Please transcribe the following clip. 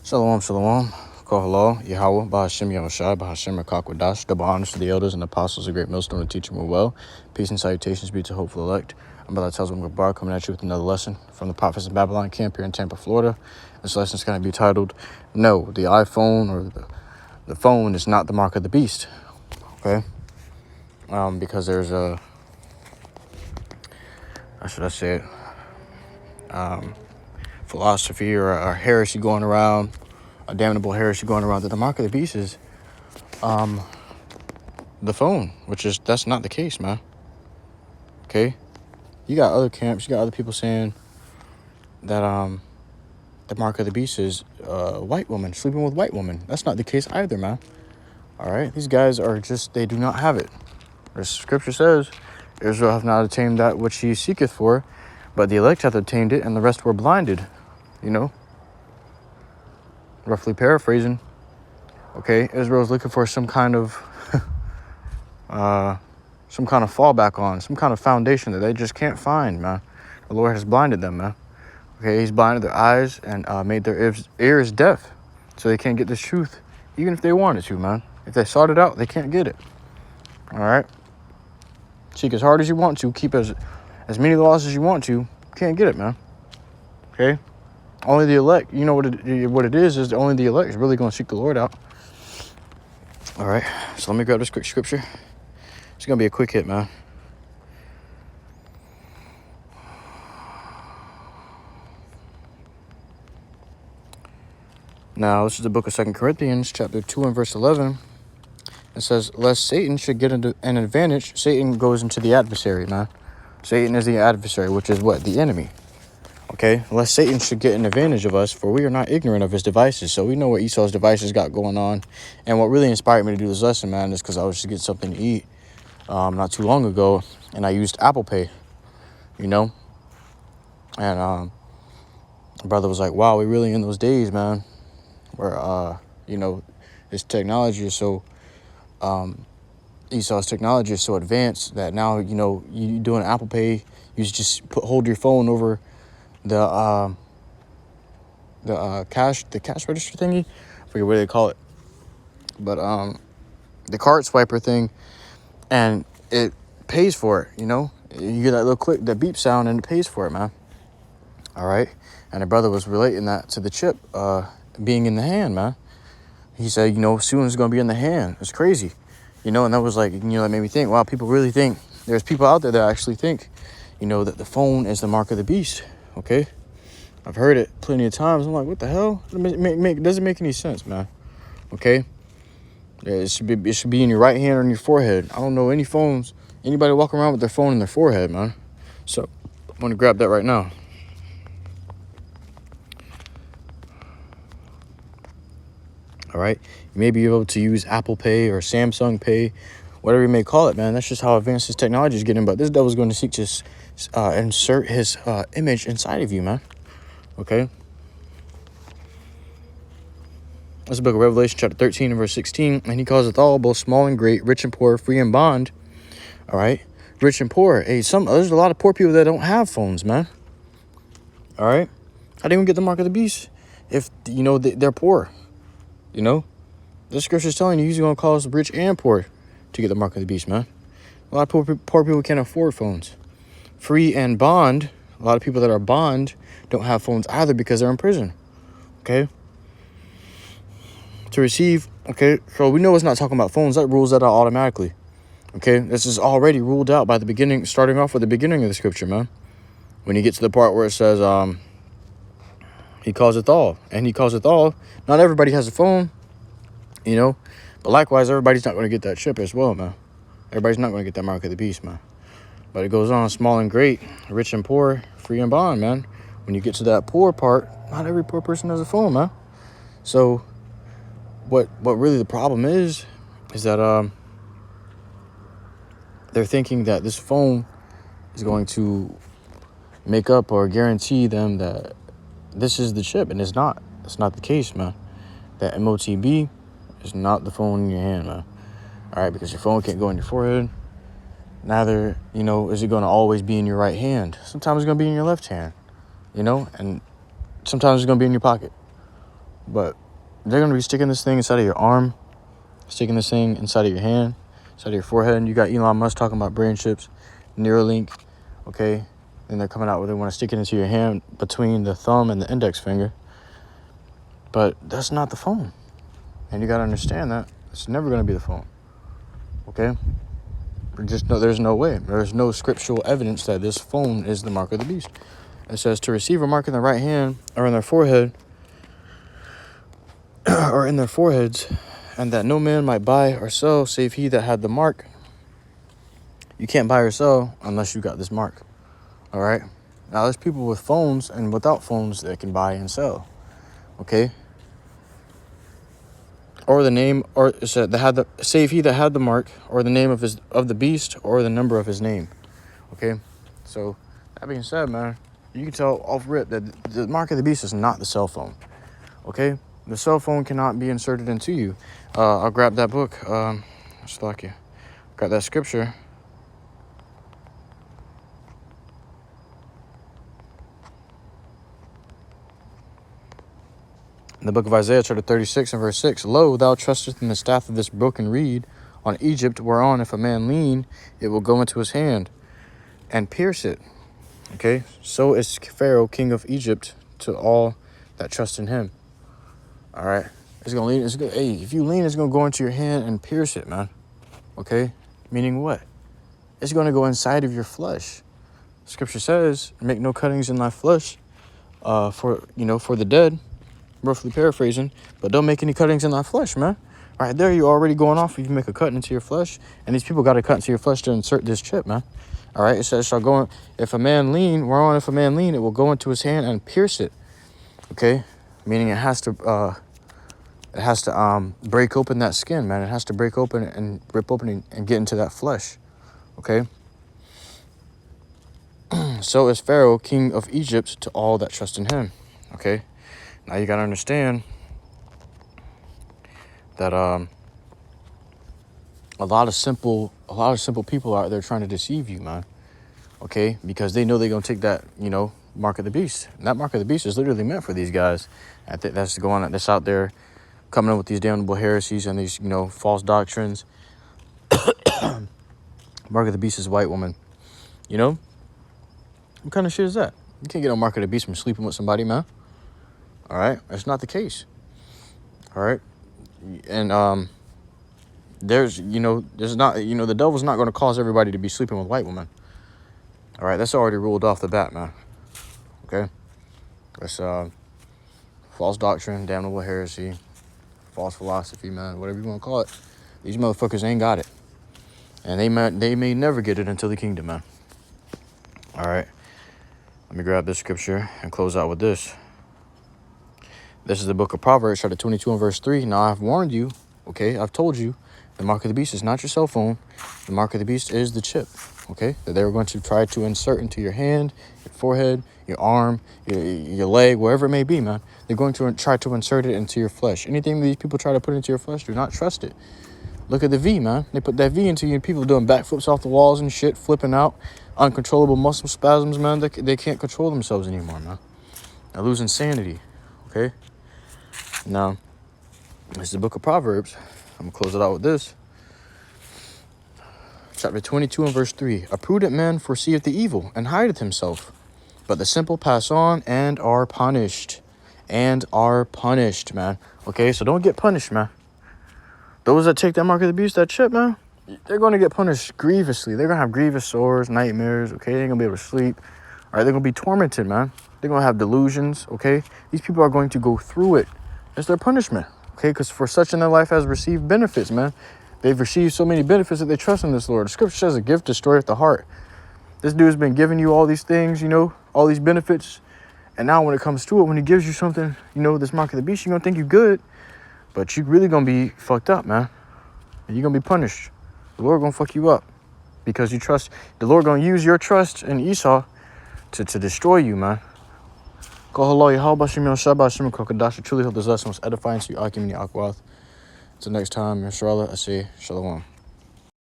Shalom, shalom. Call halal, YAHAWAH, BAHASHAM, YAHAWASHI, BAHASHAM, Rakakwadash. Double honors to the elders and apostles, a great millstone to teach them well. Peace and salutations be to hopeful elect. I'm about to tell them Bar coming at you with another lesson from the Prophets of Babylon camp here in Tampa, Florida. This lesson is going to be titled, No, the iPhone or the phone is not the mark of the beast. Okay? Because there's a, how should I say it? Philosophy or a heresy going around, a damnable heresy going around that the mark of the beast is the phone, that's not the case, man. Okay? You got other camps, you got other people saying that the mark of the beast is white woman, sleeping with white woman. That's not the case either, man. All right? These guys are they do not have it. The scripture says, Israel hath not attained that which he seeketh for, but the elect hath attained it, and the rest were blinded. You know? Roughly paraphrasing. Okay? Israel's looking for some kind of fallback on, some kind of foundation that they just can't find, man. The Lord has blinded them, man. Okay, he's blinded their eyes and made their ears deaf, so they can't get this truth, even if they wanted to, man. If they sought it out, they can't get it. All right? Seek as hard as you want to, keep as many laws as you want to, can't get it, man. Okay? Only the elect, you know what it is only the elect is really going to seek the Lord out. All right, so let me grab this quick scripture. It's going to be a quick hit, man. Now, this is the book of 2 Corinthians, chapter 2 and verse 11. It says, lest Satan should get an advantage. Satan goes into the adversary, man. Satan is the adversary, which is what? The enemy. Okay? Lest Satan should get an advantage of us, for we are not ignorant of his devices. So we know what Esau's devices got going on. And what really inspired me to do this lesson, man, is because I was just getting something to eat not too long ago, and I used Apple Pay, you know? And my brother was like, wow, we really in those days, man, where, this technology is so, Esau's technology is so advanced that now, you doing Apple Pay, you just hold your phone over the cash register thingy. I forget what they call it, but the card swiper thing, and it pays for it. You get that little click, that beep sound, and it pays for it, man. All right, and the brother was relating that to the chip being in the hand, man. He said, soon it's gonna be in the hand. It's crazy, and that was like, that made me think. Wow, people really think there's people out there that actually think, that the phone is the mark of the beast. Okay, I've heard it plenty of times. I'm like, what the hell? It doesn't make any sense, man. Okay, it should be in your right hand or in your forehead. I don't know anybody walking around with their phone in their forehead, man. So I'm gonna grab that right now. All right, you may be able to use Apple Pay or Samsung Pay, whatever you may call it, man. That's just how advanced this technology is getting. But this devil's going to seek to insert his image inside of you, man. Okay. This is the book of Revelation, chapter 13 and verse 16. And he calls it all, both small and great, rich and poor, free and bond. All right. Rich and poor. Hey, there's a lot of poor people that don't have phones, man. All right. How do you even get the mark of the beast if, they're poor? The scripture is telling you he's going to call us rich and poor to get the mark of the beast, man. A lot of poor people can't afford phones. Free and bond. A lot of people that are bond don't have phones either because they're in prison. Okay. To receive. Okay. So we know it's not talking about phones. That rules that out automatically. Okay. This is already ruled out by the beginning, starting off with the beginning of the scripture, man. When you get to the part where it says, he calls it all. And he calls it all. Not everybody has a phone, But likewise, everybody's not going to get that chip as well, man. Everybody's not going to get that mark of the beast, man. But it goes on, small and great, rich and poor, free and bond, man. When you get to that poor part, not every poor person has a phone, man. So what really the problem is that they're thinking that this phone is going to make up or guarantee them that this is the chip, and it's not. It's not the case, man. That MOTB is not the phone in your hand, man. All right, because your phone can't go in your forehead. Neither, is it going to always be in your right hand. Sometimes it's going to be in your left hand, and sometimes it's going to be in your pocket. But they're going to be sticking this thing inside of your arm, sticking this thing inside of your hand, inside of your forehead. And you got Elon Musk talking about brain chips, Neuralink, okay? And they're coming out where they want to stick it into your hand between the thumb and the index finger. But that's not the phone. And you got to understand that. It's never going to be the phone, okay? There's no way. There's no scriptural evidence that this phone is the mark of the beast. It says to receive a mark in the right hand or in their forehead or in their foreheads, and that no man might buy or sell save he that had the mark. You can't buy or sell unless you got this mark. All right. Now there's people with phones and without phones that can buy and sell. Okay. Or the name, or it said that had the save he that had the mark, or the name of the beast, or the number of his name. Okay. So that being said, man, you can tell off rip that the mark of the beast is not the cell phone. Okay. The cell phone cannot be inserted into you. I'll grab that book. Just like you. Grab that scripture. In the book of Isaiah, chapter 36 and verse 6, Lo, thou trustest in the staff of this broken reed on Egypt, whereon if a man lean, it will go into his hand and pierce it. Okay, so is Pharaoh, king of Egypt, to all that trust in him. All right, it's gonna lean. Hey, if you lean, it's gonna go into your hand and pierce it, man. Okay, meaning what? It's gonna go inside of your flesh. Scripture says, "Make no cuttings in thy flesh, for the dead." Roughly paraphrasing, but don't make any cuttings in thy flesh, man. Right there, you're already going off if you make a cut into your flesh, and these people got to cut into your flesh to insert this chip, man. All right, it says, shall go in, if a man lean, it will go into his hand and pierce it. Okay, meaning it has to break open that skin, man. It has to break open and rip open and get into that flesh. Okay. So is Pharaoh, king of Egypt, to all that trust in him. Okay. Now you gotta understand that a lot of simple people out there trying to deceive you, man. Okay, because they know they're gonna take that, mark of the beast. And that mark of the beast is literally meant for these guys. I think that's out there coming up with these damnable heresies and these, false doctrines. Mark of the beast is a white woman. What kind of shit is that? You can't get a mark of the beast from sleeping with somebody, man. All right, that's not the case. All right, and there's not, the devil's not going to cause everybody to be sleeping with white women. All right, that's already ruled off the bat, man. Okay, that's false doctrine, damnable heresy, false philosophy, man, whatever you want to call it. These motherfuckers ain't got it, and they may never get it until the kingdom, man. All right, let me grab this scripture and close out with this. This is the book of Proverbs, chapter 22 and verse 3. Now, I've warned you, okay? I've told you, the mark of the beast is not your cell phone. The mark of the beast is the chip, okay? That they were going to try to insert into your hand, your forehead, your arm, your leg, wherever it may be, man. They're going to try to insert it into your flesh. Anything these people try to put into your flesh, do not trust it. Look at the V, man. They put that V into you, and people doing backflips off the walls and shit, flipping out, uncontrollable muscle spasms, man. They can't control themselves anymore, man. They're losing sanity, okay? Now, this is the book of Proverbs. I'm going to close it out with this. Chapter 22 and verse 3. A prudent man foreseeth the evil and hideth himself, but the simple pass on and are punished. Man. Okay, so don't get punished, man. Those that take that mark of the beast, that chip, man, they're going to get punished grievously. They're going to have grievous sores, nightmares, okay? They ain't going to be able to sleep. All right, they're going to be tormented, man. They're going to have delusions, okay? These people are going to go through it. It's their punishment, okay? Because for such in their life has received benefits, man. They've received so many benefits that they trust in this Lord. The scripture says a gift destroyeth the heart. This dude's been giving you all these things, all these benefits. And now when it comes to it, when he gives you something, this mark of the beast, you're going to think you're good. But you're really going to be fucked up, man. And you're going to be punished. The Lord going to fuck you up. Because you trust, the Lord going to use your trust in Esau to destroy you, man. YAHAWASHI. Truly hope this lesson was edifying to you. Until next time, inshallah, I say shalom.